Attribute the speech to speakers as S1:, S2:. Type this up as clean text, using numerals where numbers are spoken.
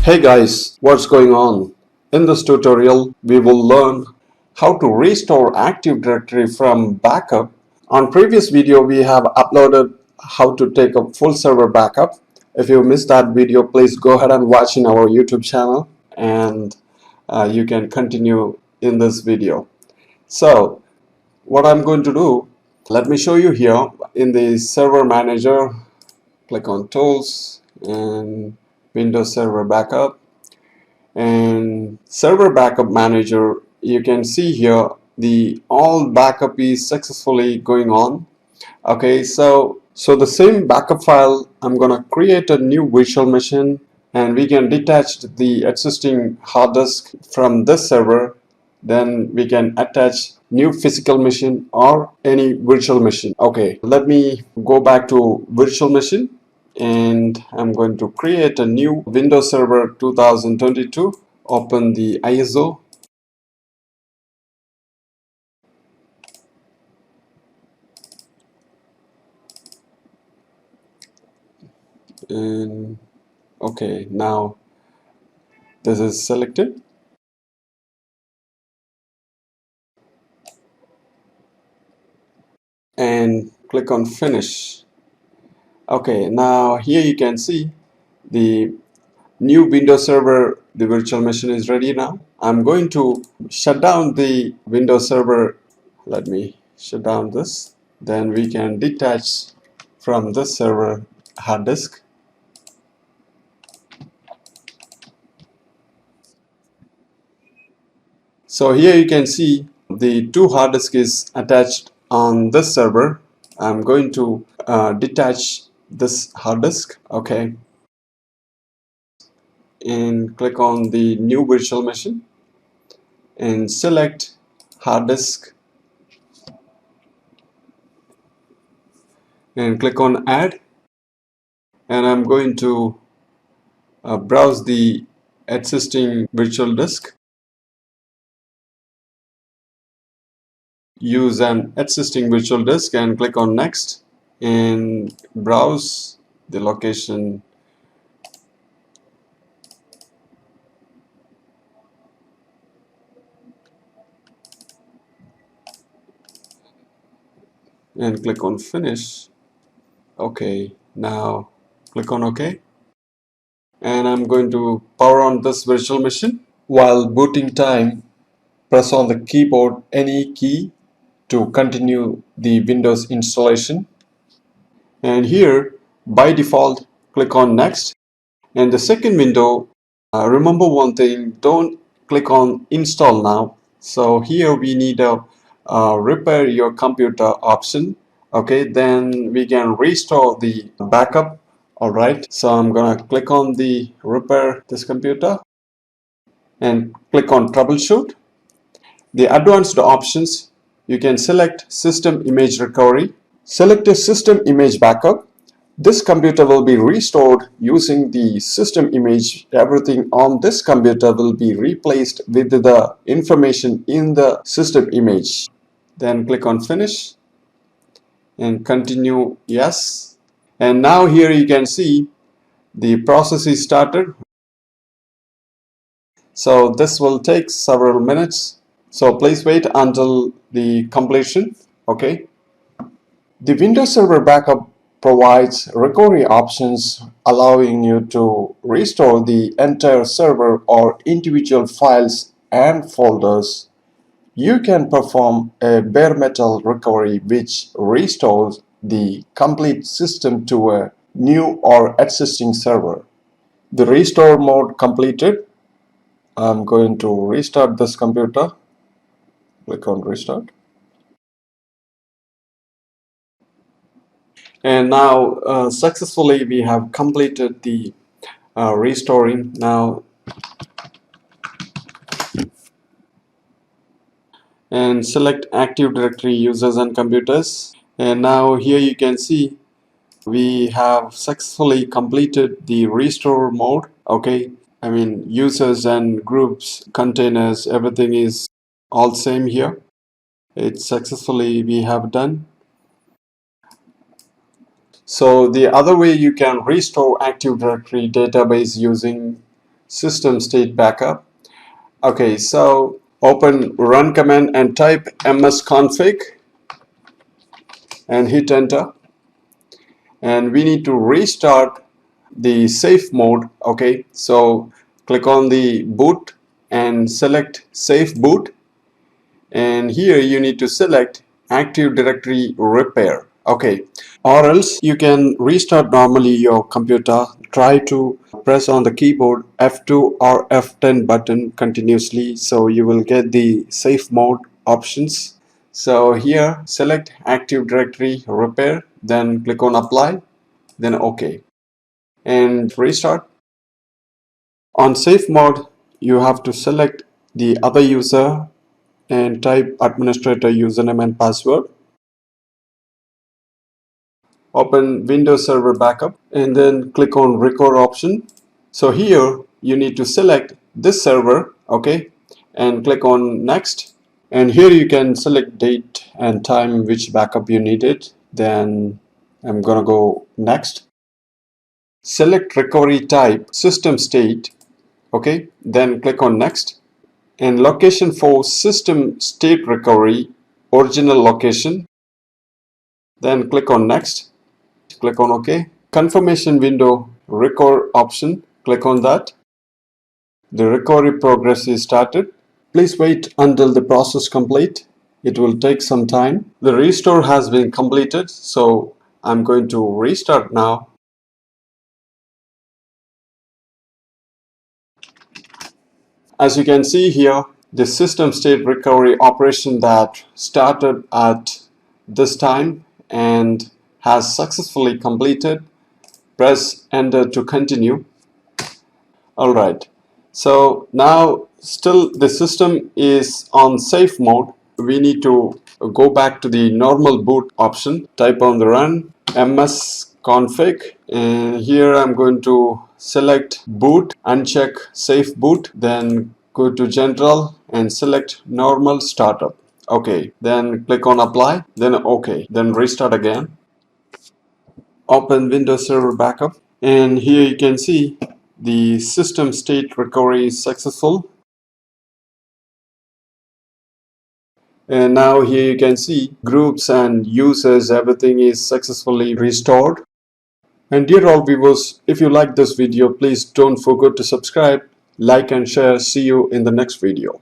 S1: Hey guys, what's going on? In this tutorial, we will learn how to restore Active Directory from backup. On previous video, we have uploaded how to take a full server backup. If you missed that video, please go ahead and watch in our YouTube channel, and you can continue in this video. So, what I'm going to do, let me show you here in the server manager. Click on Tools and Windows Server Backup. And server backup manager, you can see here the all backup is successfully going on. Okay, so the same backup file, I'm gonna create a new virtual machine, and we can detach the existing hard disk from this server. Then we can attach new physical machine or any virtual machine. Okay, let me go back to virtual machine, and I'm going to create a new Windows Server 2022. Open the ISO. And okay, now this is selected. And click on Finish. Okay, now here you can see the new Windows Server, the virtual machine is ready now. I'm going to shut down the Windows Server. Let me shut down this. Then we can detach from this server hard disk. So here you can see the two hard disk is attached on this server. I'm going to detach this hard disk. Okay, and click on the new virtual machine and select hard disk and click on add, and I'm going to browse the existing virtual disk. Use an existing virtual disk and click on next and browse the location. And click on finish. Okay, now click on OK, and I'm going to power on this virtual machine. While booting time, press on the keyboard any key to continue the Windows installation. And here by default click on next. And the second window, remember one thing, don't click on install now. So here we need a repair your computer option. Okay, then we can restore the backup. All right, so I'm gonna click on the repair this computer and click on troubleshoot. The advanced options, you can select system image recovery. Select a system image backup. This computer will be restored using the system image. Everything on this computer will be replaced with the information in the system image. Then click on finish and continue yes. And now here you can see the process is started. So this will take several minutes. So please wait until the completion. Okay. The Windows Server Backup provides recovery options allowing you to restore the entire server or individual files and folders. You can perform a bare metal recovery which restores the complete system to a new or existing server. The restore mode completed. I'm going to restart this computer. Click on restart. And now successfully we have completed the restoring. Now and select Active Directory users and computers, and now here you can see we have successfully completed the restore mode. Okay, I mean users and groups, containers, everything is all same here. It's successfully we have done. So the other way you can restore Active Directory database using system state backup. Okay, so open run command and type msconfig and hit enter. And we need to restart the safe mode. Okay, so click on the boot and select safe boot, and here you need to select active directory repair. Okay, or else you can restart normally your computer. Try to press on the keyboard F2 or F10 button continuously, so you will get the safe mode options. So here select active directory repair, then click on apply, then OK, and restart. On safe mode you have to select the other user and type administrator username and password. Open Windows Server Backup and then click on record option. So here you need to select this server, okay, and click on next. And here you can select date and time which backup you needed. Then I'm gonna go next. Select recovery type system state, okay, then click on next. And location for system state recovery, original location, then click on next. Click on OK. Confirmation window record option, click on that. The recovery progress is started. Please wait until the process complete. It will take some time. The restore has been completed, so I'm going to restart now. As you can see here, the system state recovery operation that started at this time and has successfully completed. Press enter to continue. Alright, so now still the system is on safe mode. We need to go back to the normal boot option. Type on the run msconfig, and here I'm going to select boot, uncheck safe boot, then go to general and select normal startup. Okay, then click on apply, then OK, then restart again. Open Windows Server Backup, and here you can see the system state recovery is successful. And now here you can see groups and users, everything is successfully restored. And dear all viewers, if you like this video, please don't forget to subscribe, like and share. See you in the next video.